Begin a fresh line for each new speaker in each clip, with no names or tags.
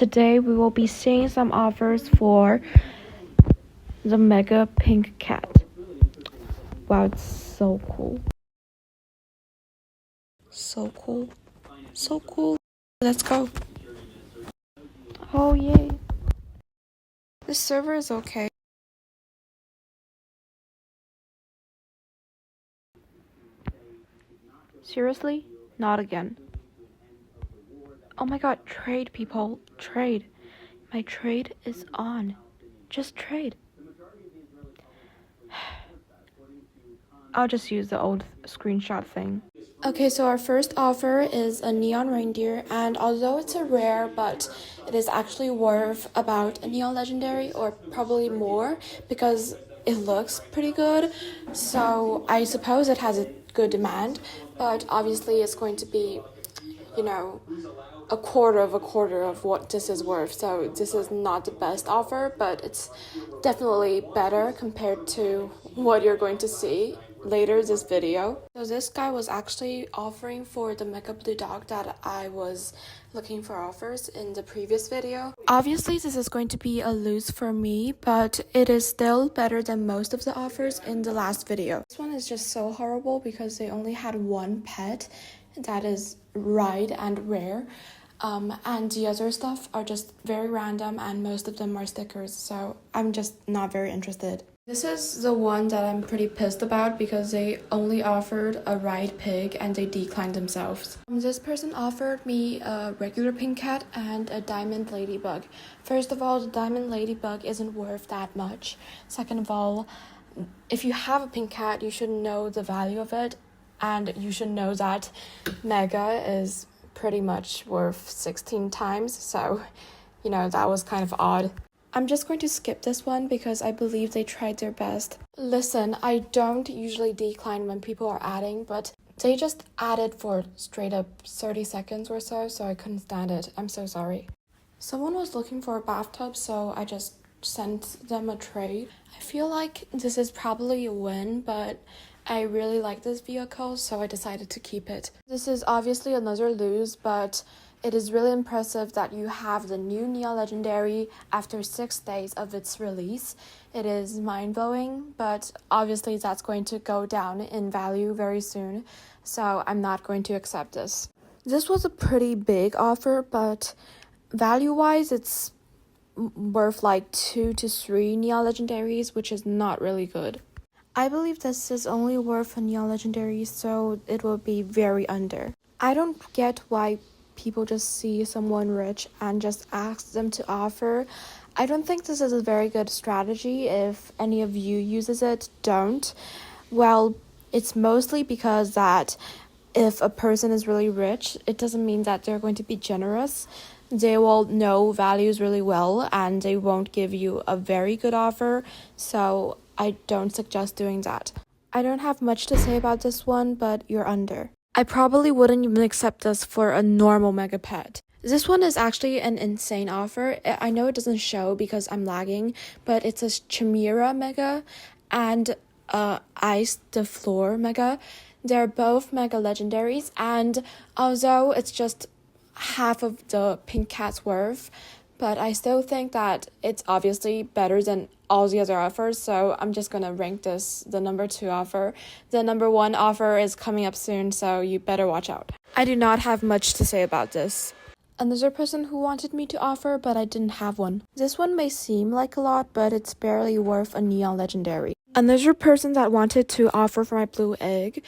Today we will be seeing some offers for the Mega Pink Cat. Wow, it's so cool. So cool. So cool. Let's go. Oh, yay. The server is okay. Seriously? Not again. Oh my god, trade, people. Trade. My trade is on. Just trade. I'll just use the old screenshot thing. Okay, so our first offer is a neon reindeer, and although it's a rare, but it is actually worth about a neon legendary or probably more because it looks pretty good. So I suppose it has a good demand, but obviously it's going to be, you know, a quarter of what this is worth. So this is not the best offer, but it's definitely better compared to what you're going to see later this video. So this guy was actually offering for the Mega Blue Dog that I was looking for offers in the previous video. Obviously this is going to be a lose for me, but it is still better than most of the offers in the last video. This one is just so horrible because they only had one pet that is ride and rare. And the other stuff are just very random and most of them are stickers, so I'm just not very interested. This is the one that I'm pretty pissed about because they only offered a ride pig and they declined themselves. This person offered me a regular pink cat and a diamond ladybug. First of all, the diamond ladybug isn't worth that much. Second of all, if you have a pink cat, you should know the value of it, and you should know that Mega is pretty much worth 16 times, so that was kind of odd. I'm just going to skip this one because I believe they tried their best. Listen, I don't usually decline when people are adding, but they just added for straight up 30 seconds or so I couldn't stand it. I'm so sorry. Someone was looking for a bathtub, so I just sent them a trade. I feel like this is probably a win, but I really like this vehicle, so I decided to keep it. This is obviously another lose, but it is really impressive that you have the new Neon Legendary after 6 days of its release. It is mind-blowing, but obviously that's going to go down in value very soon, so I'm not going to accept this. This was a pretty big offer, but value-wise, it's worth like 2 to 3 Neon Legendaries, which is not really good. I believe this is only worth a Neon Legendary, so it will be very under. I don't get why people just see someone rich and just ask them to offer. I don't think this is a very good strategy. If any of you uses it, don't. Well, it's mostly because that if a person is really rich, it doesn't mean that they're going to be generous. They will know values really well and they won't give you a very good offer, so I don't suggest doing that. I don't have much to say about this one, but you're under. I probably wouldn't even accept this for a normal Mega Pet. This one is actually an insane offer. I know it doesn't show because I'm lagging, but it's a Chimera Mega and Ice the Floor Mega. They're both Mega Legendaries, and although it's just half of the pink cat's worth, but I still think that it's obviously better than all the other offers, so I'm just gonna rank this the number 2 offer. The number 1 offer is coming up soon, so you better watch out. I do not have much to say about this. Another person who wanted me to offer, but I didn't have one. This one may seem like a lot, but it's barely worth a Neon Legendary. Another person that wanted to offer for my blue egg.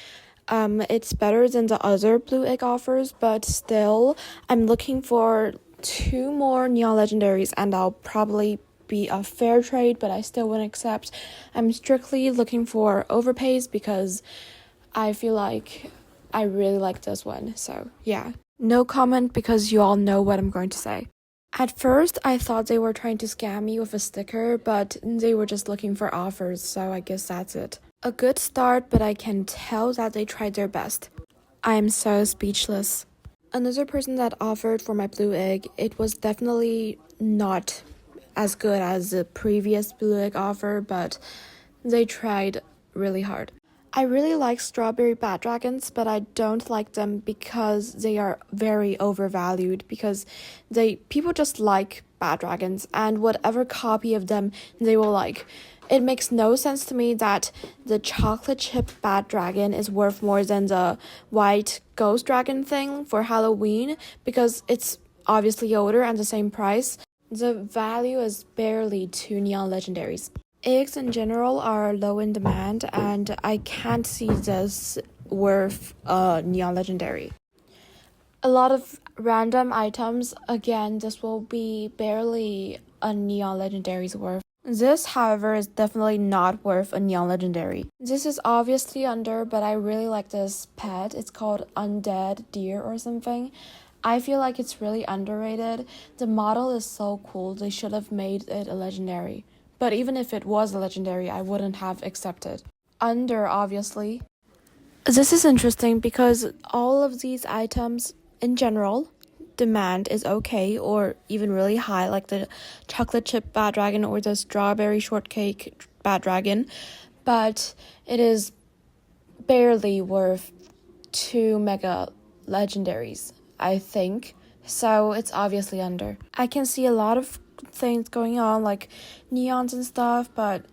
It's better than the other blue egg offers, but still, I'm looking for 2 more Neon Legendaries, and I'll probably be a fair trade, but I still wouldn't accept. I'm strictly looking for overpays because I feel like I really like this one, so yeah. No comment because you all know what I'm going to say. At first, I thought they were trying to scam me with a sticker, but they were just looking for offers, so I guess that's it. A good start, but I can tell that they tried their best. I am so speechless. Another person that offered for my blue egg, it was definitely not as good as the previous blue egg offer, but they tried really hard. I really like strawberry bat dragons, but I don't like them because they are very overvalued because people just like bat dragons and whatever copy of them they will like. It makes no sense to me that the chocolate chip bat dragon is worth more than the white ghost dragon thing for Halloween because it's obviously older and the same price. The value is barely 2 neon legendaries. Eggs in general are low in demand, and I can't see this worth a neon legendary. A lot of random items, again, this will be barely a neon legendary's worth. This, however, is definitely not worth a neon legendary. This is obviously under, but I really like this pet. It's called Undead Deer or something. I feel like it's really underrated. The model is so cool. They should have made it a legendary. But even if it was a legendary, I wouldn't have accepted. Under, obviously. This is interesting because all of these items, in general, demand is okay or even really high, like the chocolate chip bat dragon or the strawberry shortcake bat dragon. But it is barely worth 2 mega legendaries, I think. So it's obviously under. I can see a lot of things going on like neons and stuff, but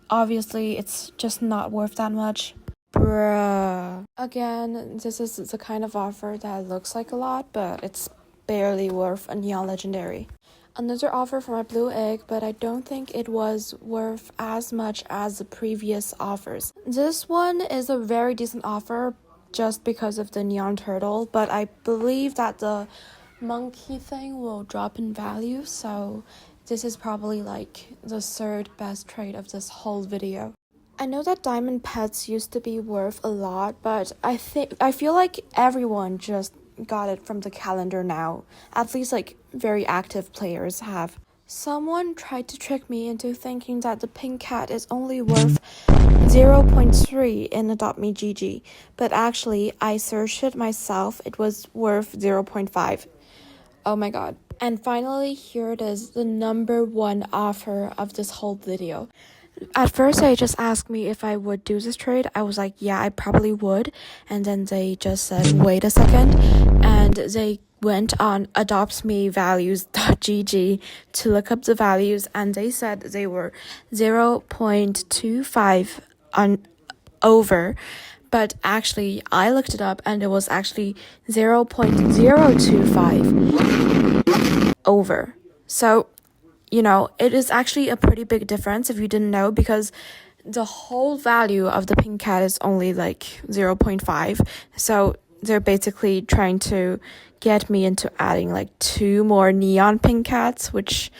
obviously it's just not worth that much. Bruh. Again, this is the kind of offer that looks like a lot, but it's barely worth a neon legendary. Another offer for my blue egg, but I don't think it was worth as much as the previous offers. This one is a very decent offer just because of the neon turtle, but I believe that the monkey thing will drop in value, so this is probably like the third best trade of this whole video. I know that diamond pets used to be worth a lot, but I feel like everyone just got it from the calendar now. At least like very active players have. Someone tried to trick me into thinking that the pink cat is only worth 0.3 in Adopt Me GG, but actually I searched it myself. It was worth 0.5. Oh my god. And finally, here it is, the number one offer of this whole video. At first, they just asked me if I would do this trade. I was like, yeah, I probably would. And then they just said, wait a second. And they went on adoptsmevalues.gg to look up the values. And they said they were 0.25 over. But actually, I looked it up and it was actually 0.025 over. So, you know, it is actually a pretty big difference if you didn't know, because the whole value of the pink cat is only like 0.5. So they're basically trying to get me into adding like 2 more neon pink cats, which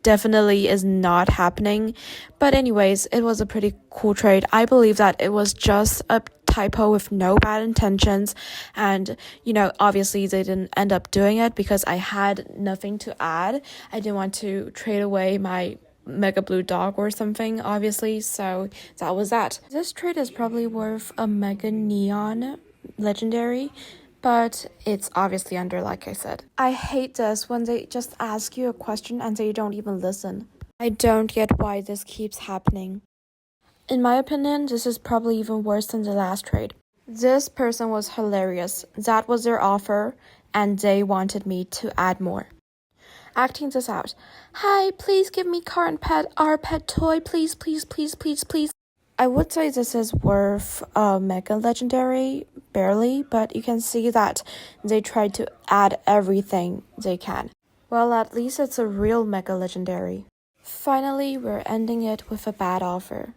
definitely is not happening. But anyways, it was a pretty cool trade. I believe that it was just a typo with no bad intentions, and you know, obviously they didn't end up doing it because I had nothing to add. I didn't want to trade away my mega blue dog or something, obviously, so that was that. This trade is probably worth a mega neon legendary, but it's obviously under, like I said. I hate this when they just ask you a question and they don't even listen. I don't get why this keeps happening. In my opinion, this is probably even worse than the last trade. This person was hilarious. That was their offer, and they wanted me to add more. Acting this out. Hi, please give me current pet, our pet toy, please, please, please, please, please. I would say this is worth a mega legendary, barely, but you can see that they tried to add everything they can. Well, at least it's a real mega legendary. Finally, we're ending it with a bad offer.